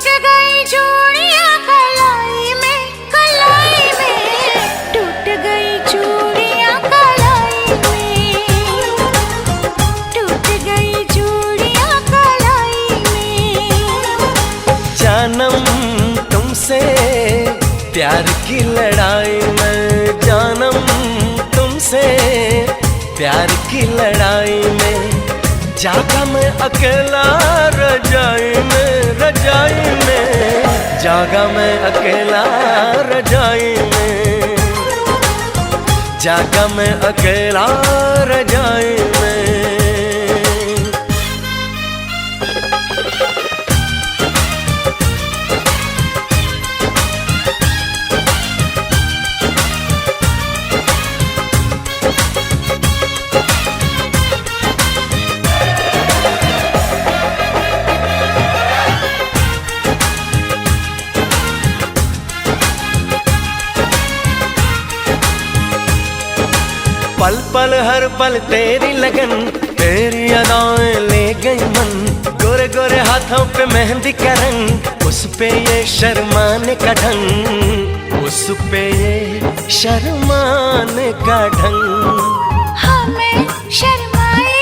टूट गई चूड़ियां कलाई में, कलाई में टूट गई चूड़ियां कलाई में, टूट गई चूड़ियां कलाई में। जानम तुमसे प्यार की लड़ाई में, जानम तुमसे प्यार की लड़ाई में, जागा मैं अकेला रजाई में, रजाई में जागा मैं अकेला रजाई में, जागा मैं अकेला रजाई में। पल पल हर पल तेरी लगन, तेरी अदाएं ले गई मन, गोरे गोरे हाथों पे मेहंदी का रंग, उस पे ये शर्माने का ढंग, उस पे ये शर्माने का ढंग। हमें शर्माए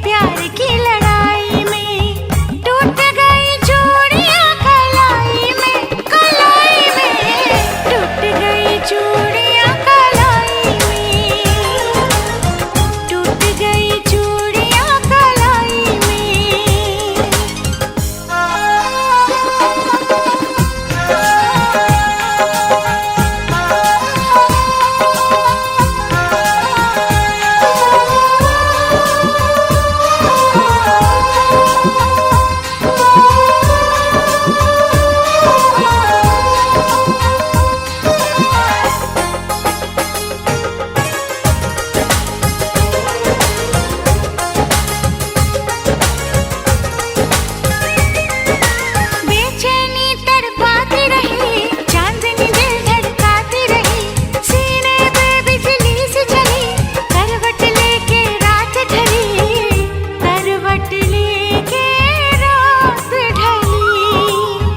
प्यार की लड़ाई में, टूट गई चूड़ियां कलाई में, कलाई में टूट गई चूड़ियां कलाई में, टूट गई चूड़ियां कलाई में।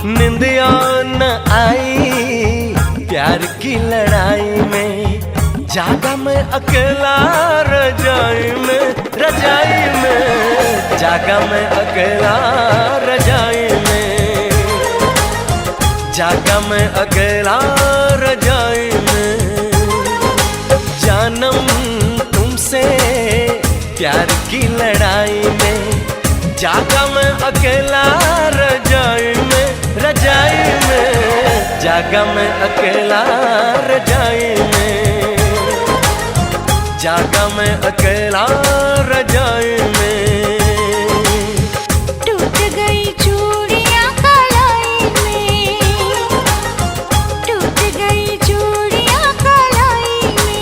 निंदिया न आई प्यार की लड़ाई में, जागा मैं अकेला रजाई में, रजाई में जागा मैं अकेला रजाई में, जागा मैं अकेला रजाई में। जानम तुमसे प्यार की लड़ाई में, जागा मैं अकेला रजाई में, रजाई में जागा मैं अकेला रजाई में, जागा मैं अकेला रजाई में। टूट गई चूड़ियां कलाई में, टूट गई चूड़ियां कलाई में।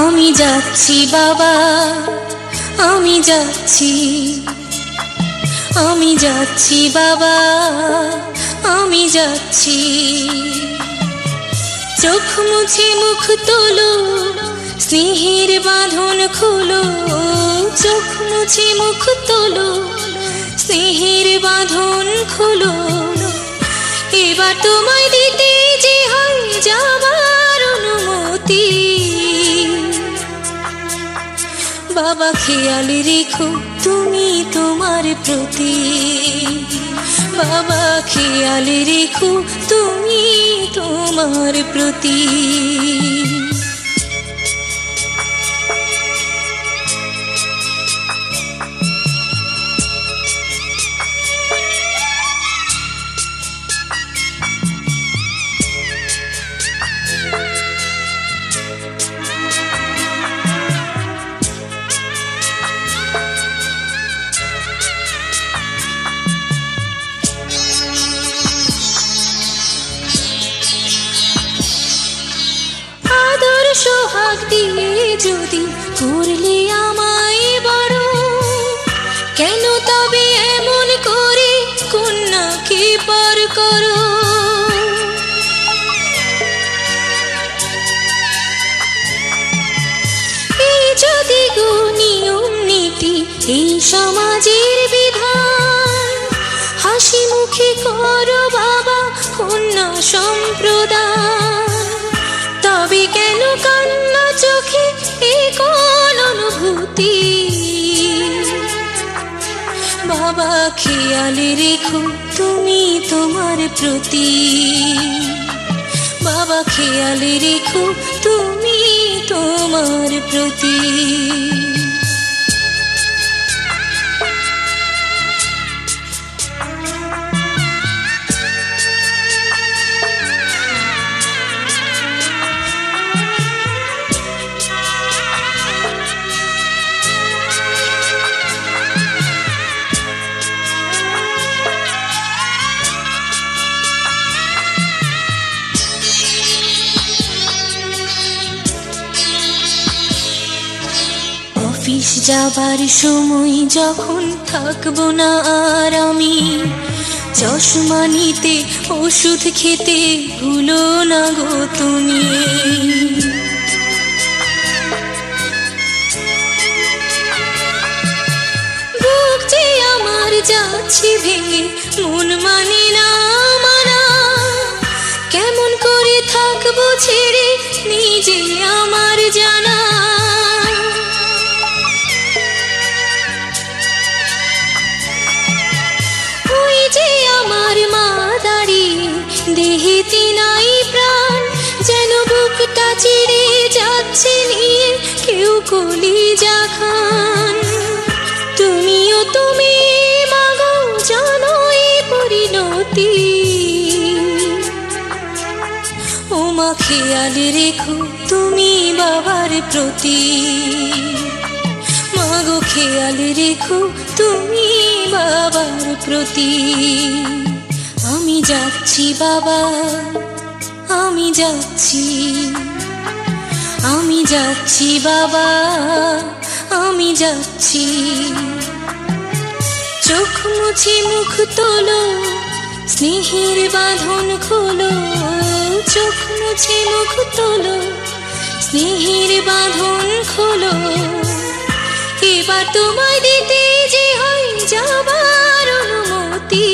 আমি যাচ্ছি বাবা, আমি যাচ্ছি, আমি যাচ্ছি বাবা, আমি যাচ্ছি। চোখ মুছে মুখ তোলো, স্নেহের বাঁধন খোলো, চোখ মুছে মুখ তোলো, স্নেহের বাঁধন খোলো। এবার তোমায় দিতে যে হয় যাবার অনুমতি। বাবা খেয়াল রেখো তুমি তোমার প্রতি, বাবা খেয়াল রেখো তুমি তোমার প্রতি। ডাক দিয়ে যদি করলে আমায় বড়, কেন তবে এমন করে কন্যাকে পার করো? এই যদি গো নিয়ম নীতি, এই সমাজের বিধান, হাসি মুখে করো বাবা কন্যা সম্প্রদান, তবে কেন কান্না চোখে এ কোন অনুভূতি? বাবা খেয়াল রেখো তুমি তোমার প্রতি, বাবা খেয়াল রেখো তুমি তোমার প্রতি। অফিস যাবার সময় যখন থাকবো না আর আমি, চশমা নিতে ওষুধ খেতে ভুলো না গো তুমি। বুক যে আমার যাচ্ছে ভেঙে, মন মানে না মানা, কেমন করে থাকবো ছেড়ে নিজে আমার জানা। আমার মা দাঁড়িয়ে দেহেতে নাই প্রাণ, যেন বুকটা চিড়ে যাচ্ছে নিয়ে কেউ কলিজা খান। তুমিও তুমি মাগো জানো এই পরিণতি, ও মা খেয়াল রেখো তুমি বাবার প্রতি, মাগো খেয়াল রেখো তুমি বাবার প্রতি। আমি যাচ্ছি বাবা, আমি যাচ্ছি, আমি যাচ্ছি বাবা, আমি যাচ্ছি। চোখ মুছে মুখ তোলো, স্নেহের বাঁধন খোলো, চোখ মুছে মুখ তোলো, স্নেহের বাঁধন খোলো। এবার তোমায় দিতে যে হয় যাবার অনুমতি,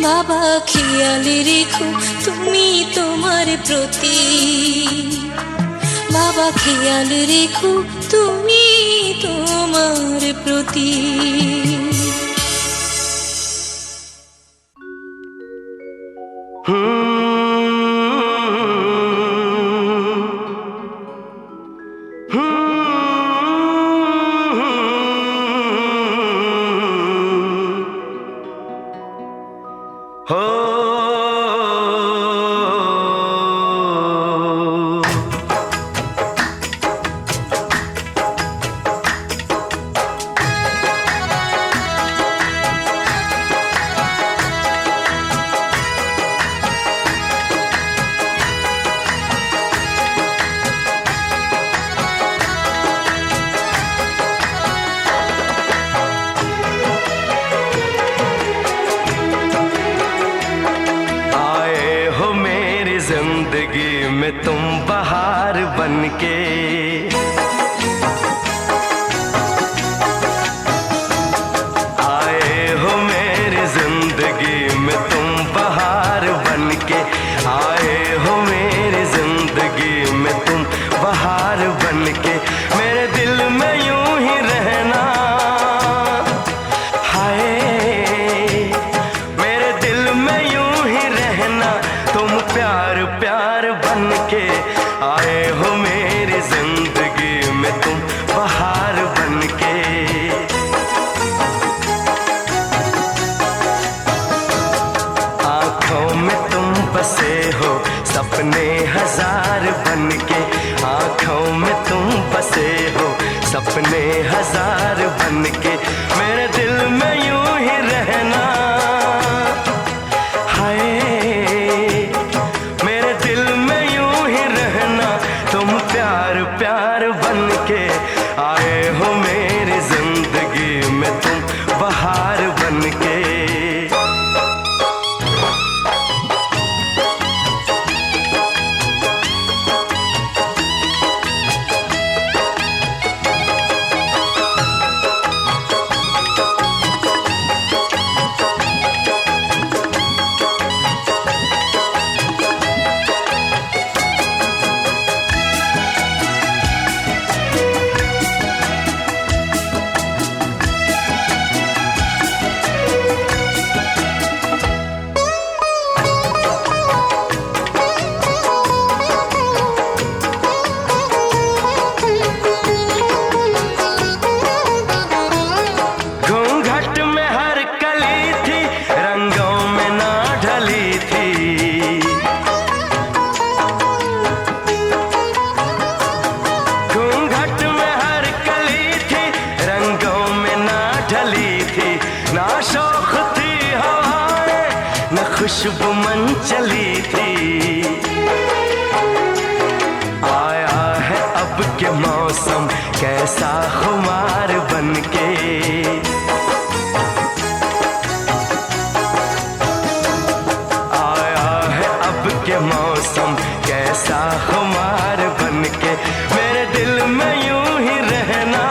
বাবা খেয়াল রেখো তুমি তোমার প্রতি, বাবা খেয়াল রেখো তুমি তোমার প্রতি। जिंदगी में तुम बहार बनके, आए हो मेरी जिंदगी में तुम बहार बनके, आए हो मेरी जिंदगी में तुम बहार बनके। मेरे दिल में यूं ही रहना, हाय मेरे दिल में यूं ही रहना, तुम प्यार प्यार बनके, आए हो मेरी जिंदगी में तुम बहार बनके। आंखों में तुम बसे हो सपने हजार बनके, आंखों में तुम बसे हो सपने हजार बनके। मेरे दिल में यूं ही रहना, हाय मेरे दिल में यूं ही रहना, तुम प्यार प्यार बन के आए हो मेरी जिंदगी में, तुम बहार बन के। ना शौक थी हवाएं न खुशबू मन चली थी, आया है अब के मौसम कैसा खुमार बन के। आया है अब के मौसम कैसा खुमार बन के, मेरे दिल में यूं ही रहना।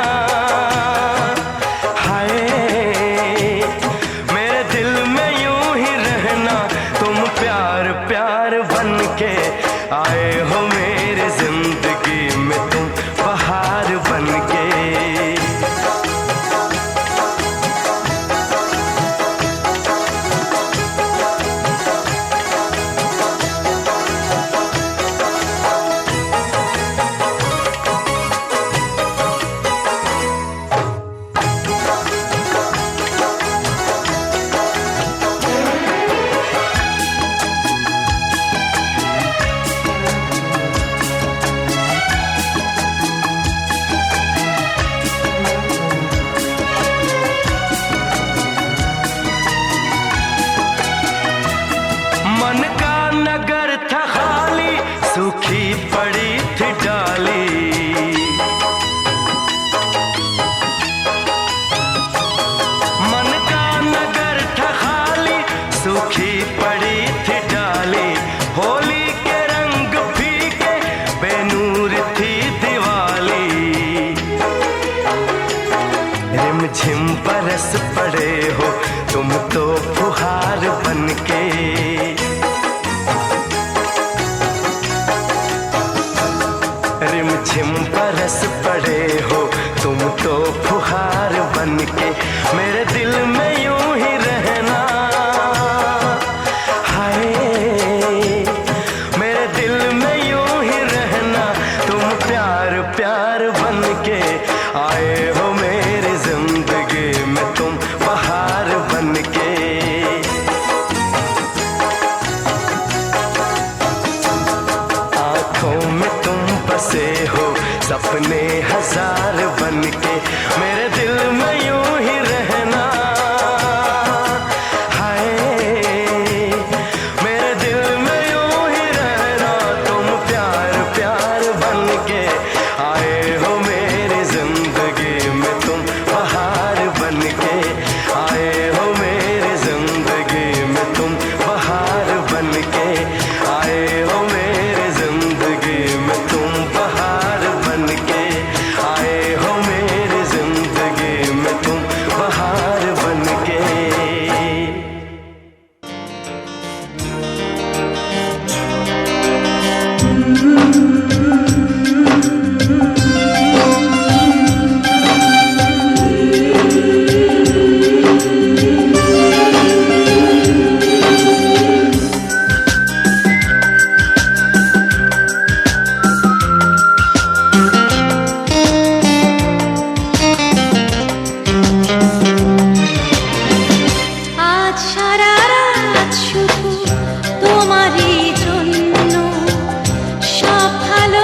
प्यार बन के आए हो मेरी जिंदगी में, तुम बहार बन के। मन का नगर था खाली, सूखी पड़ी थी डाली। मन का नगर था खाली, सूखी पड़ी थी डाली। होली के रंग फीके, बेनूर थी दिवाली। रिमझिम बरस पड़े हो तुम तो फुहार बन के। रिमझिम बरस पड़े हो तुम तो फुहार बन के, मेरे दिल में यूं ही रहना। हाय मेरे दिल में यूं ही रहना, तुम प्यार प्यार बन के आए हो मेरी जिंदगी में, तुम बहार बन के। आँखों में तुम बसे हो सपने हजार बन के, मेरे दिल में यूं ही रहना। हाय मेरे दिल में यूं ही रहना, तुम प्यार प्यार बन के आए हो मेरी जिंदगी में, तुम बहार बन के आए हो मेरी जिंदगी में, तुम बहार बन के आए हो मेरी जिंदगी में, तुम बहार बन के आए हो मेरी जिंदगी में, तुम बहार बन के। আজ সারা রাত শুধু তোমারই জন্য, সব ভালো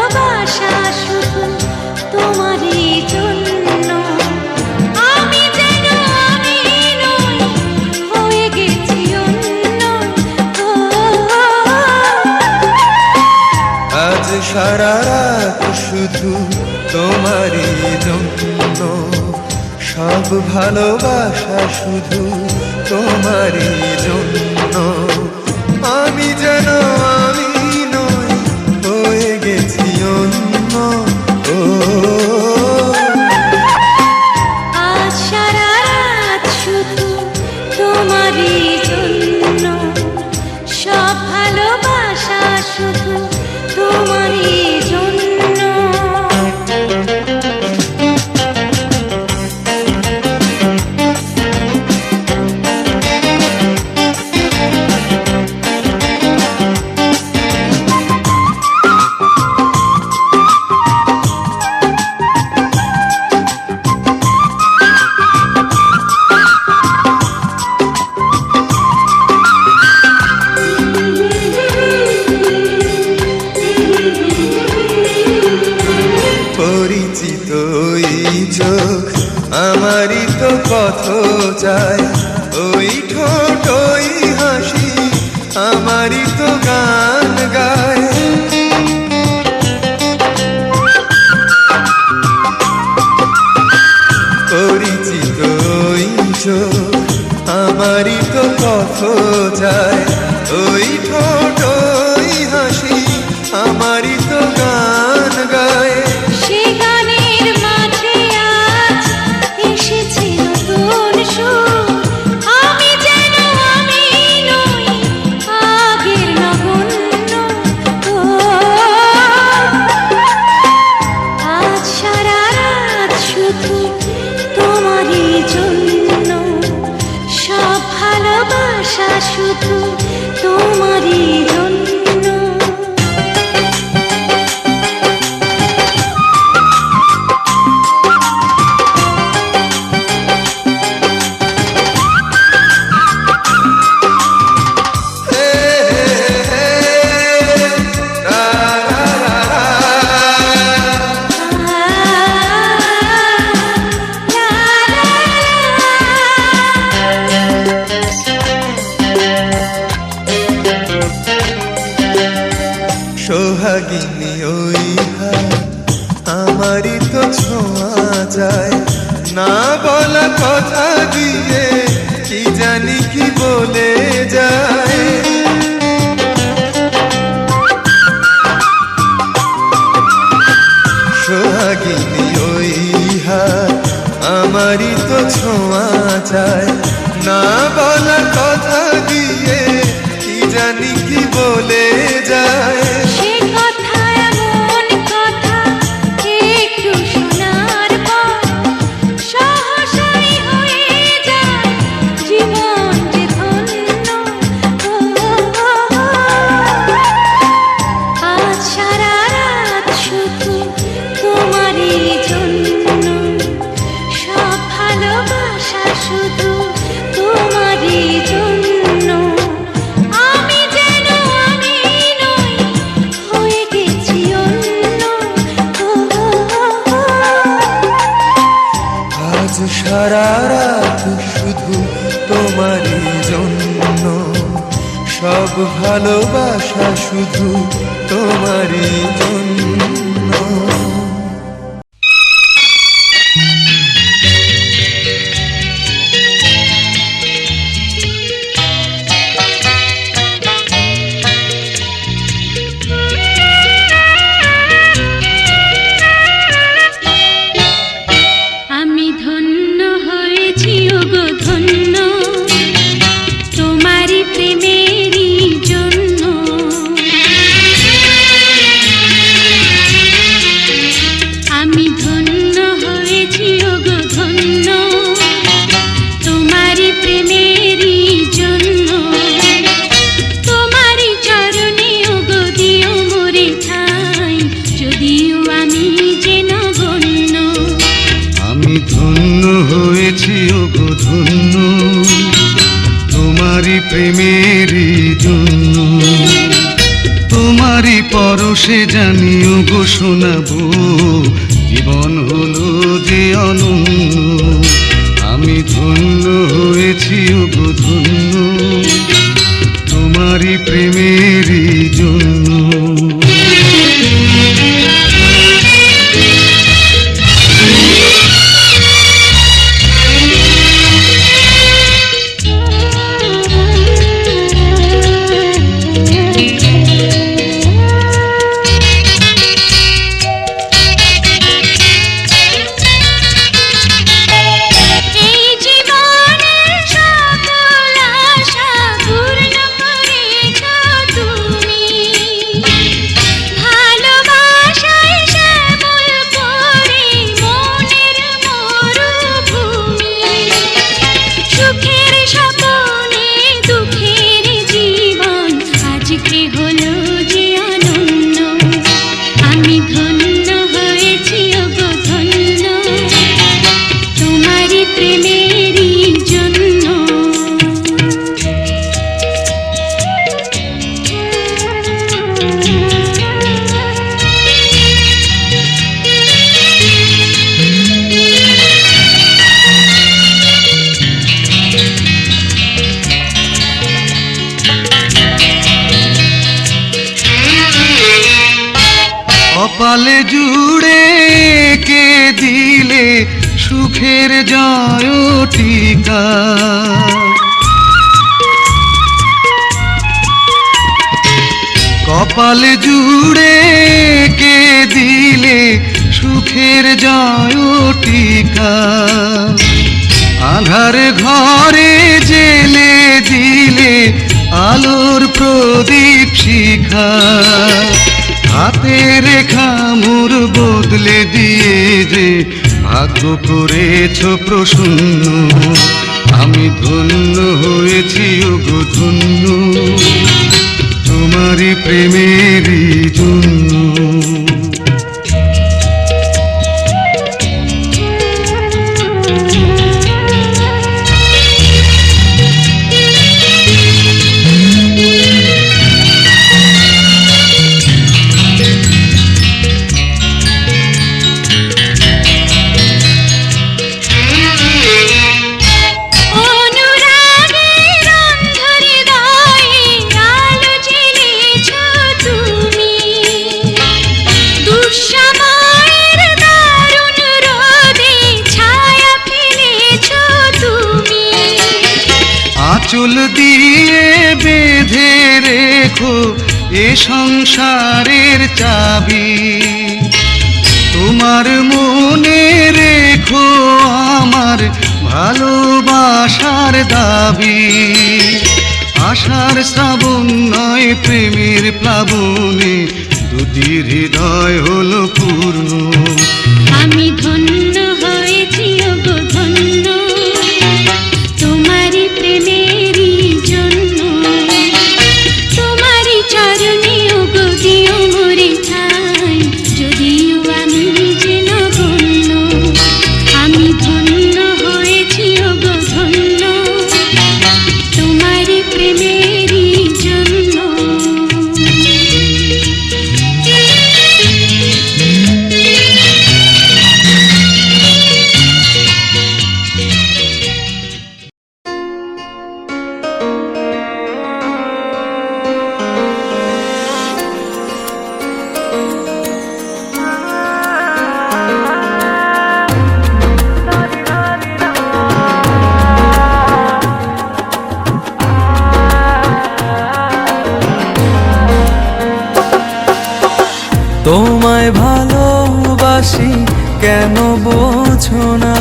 সারা রাত শুধু তোমারই জন্য, সব ভালোবাসা শুধু তোমারই জন্য। আমি যেন আমি নই, হয়ে গেছি অন্য। ও আজ সারা রাত শুধু তোমারই জন্য, সব ভালোবাসা শুধু তোমারই জন্য। পরিচিত এই চোখ আমারই তো পথ চায়, ওই ঠোঁট ওই হাসি আমারই তো গান গায়। পরিচিত ওই চোখ আমারই তো পথ চায়, ওই ঠোঁট ওই হাসি আমারই তো গান গায়। সে গানের মাঝে আজ এসেছে নতুন সুর, আমি যেন আমি নই, আগের নগণ্য। ও আজ সারা রাত শুধু তোমারই জন্য, সব ভালোবাসা শুধু তোমারই জন্য। সোহাগিনী ওই হাত আমারই তো ছোঁয়া যায়, না বলা কথা দিয়ে কি জানি কি বলে যায়। সোহাগিনী ওই হাত আমারই তো ছোঁয়া যায়, না বলা কথা দিয়ে কি জানি কি বলে যায়। সে কথা এমন কথা একটু শোনার পর সহসাই হয়ে যায় জীবন যে ধন্য। আজ সারা রাত শুধু তোমারই জন্য, সব ভালোবাসা শুধু তোমারই জন্য। আমি যেন আমি নই, হয়ে গেছি অন্য। আজ সারা রাত শুধু তোমারই জন্য, সব ভালোবাসা শুধু তোমারই জন্য। আমি ধন্য হয়েছি ওগো ধন্য, তোমারই প্রেমেরই জন্য। আমি ধন্য হয়েছি ওগো ধন্য, তোমারই প্রেমেরই জন্য। তোমারই চরণে ওগো দিও মোরে ঠাই, যদিও আমি যে নগণ্য। আমি ধন্য হয়েছি ওগো ধন্য, তোমারই প্রেমেরই জন্য। তোমারই পরশে জানি ওগো শোনাবো, জীবন হলো যে অনন্য। আমি ধন্য হয়েছি ওগো ধন্য, তোমারই প্রেমেরই জন্য। কপালে জুড়ে কে দিলে সুখের জয় টিকা। কপালে জুড়ে কে দিলে সুখের জয় টিকা। আধার ঘরে জেলে দিলে আলোর প্রদীপ শিখা। হাতে রেখা মোর বদলে দিয়ে যে ভাগ্য করেছ প্রসন্ন। আমি ধন্য হয়েছি ওগো ধন্য, তোমারই প্রেমেরই জন্য। আঁচল দিয়ে বেঁধে রেখো এ সংসারের চাবি। তোমার মনে রেখো আমার ভালোবাসার দাবি। আশার শ্রাবণ নয় প্রেমের প্লাবনে দুটি হৃদয় হলো পূর্ণ। আমি ধন্য হয়েছি ওগো ধন্য, তোমারই প্রেমেরই জন্য। তোমারই চরণে ওগো দিও মোরে ঠাই, যদিও আমি যে নগণ্য। আমি ধন্য হয়েছি ওগো ধন্য, তোমারই প্রেমেরই জন্য। তোমায় ভালোবাসি কেন বোঝো না,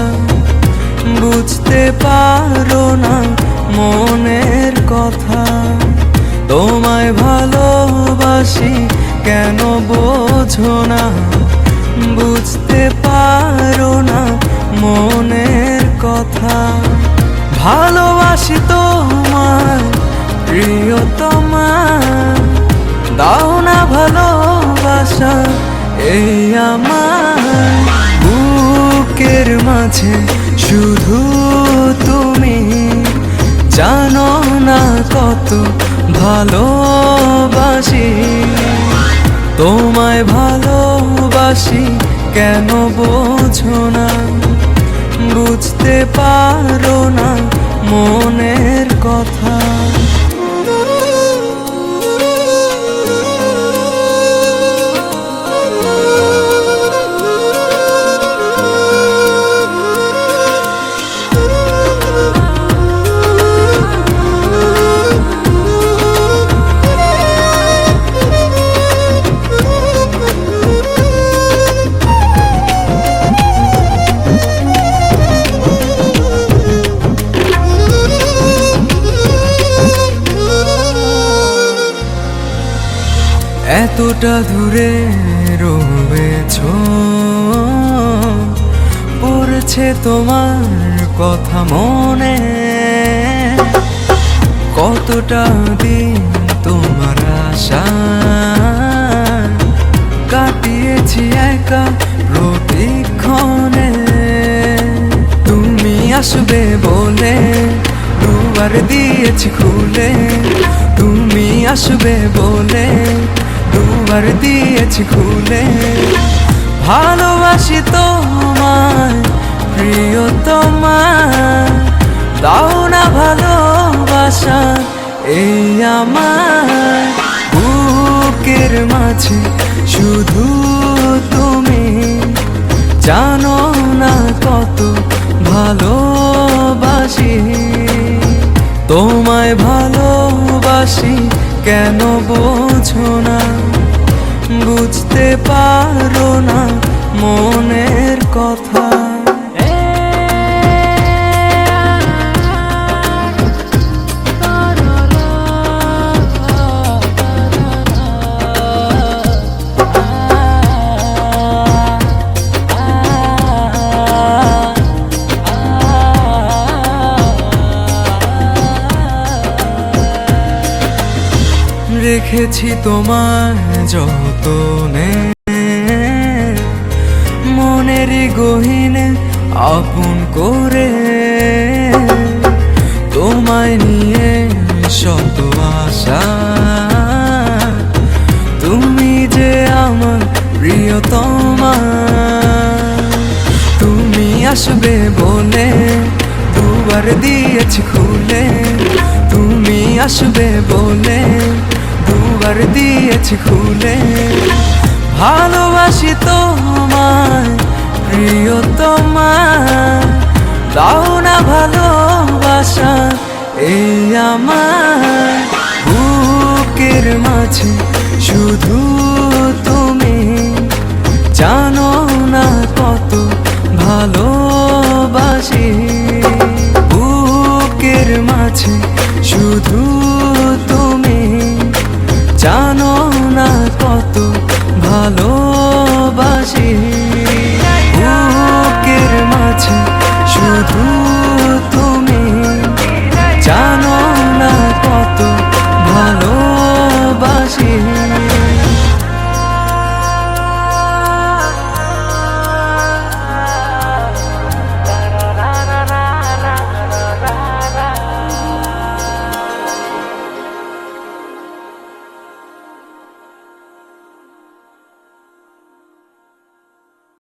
বুঝতে পারো না মনের কথা। তোমায় ভালোবাসি কেন বোঝো না, বুঝতে পারো না মনের কথা। ভালোবাসি তোমায় প্রিয়তমা, দাও না ভালোবাসা এই আমার বুকের মাঝে শুধু তুমি। জানো না কত ভালোবাসি, তোমায় ভালোবাসি কেন বোঝো না, বুঝতে পারো না মনের কথা। এতটা দূরে রয়েছো, পড়ছে তোমার কথা মনে। কতটা দিন তোমার আশা কাটিয়েছি একা প্রতিক্ষণে। তুমি আসবে বলে দুয়ার দিয়েছি খুলে, তুমি আসবে বলে দুয়ার দিয়েছি খুলে। ভালোবাসি তোমায় প্রিয়তমা, দাও না ভালোবাসা এই আমার বুকের মাঝে শুধু তুমি, জানো না কত ভালোবাসি তোমায়, ভালোবাসি কেন বোঝো না, বুঝতে পারো না মনের কথা। রেখেছি তোমায় যতনে, মনের গহীনে আপন করে, তোমায় নিয়ে শত আশা, তুমি যে আমার প্রিয়তমা। তুমি আসবে বলে দুয়ার দিয়েছি খুলে, তুমি আসবে বলে দুয়ার দিয়েছি খুলে, ভালোবাসি তোমায় প্রিয়তমা, দাও না ভালোবাসা এই আমার, বুকের মাঝে শুধু তুমি, জানো না কত ভালোবাসি, বুকের মাঝে শুধু তুমি, জানো না কত ভালো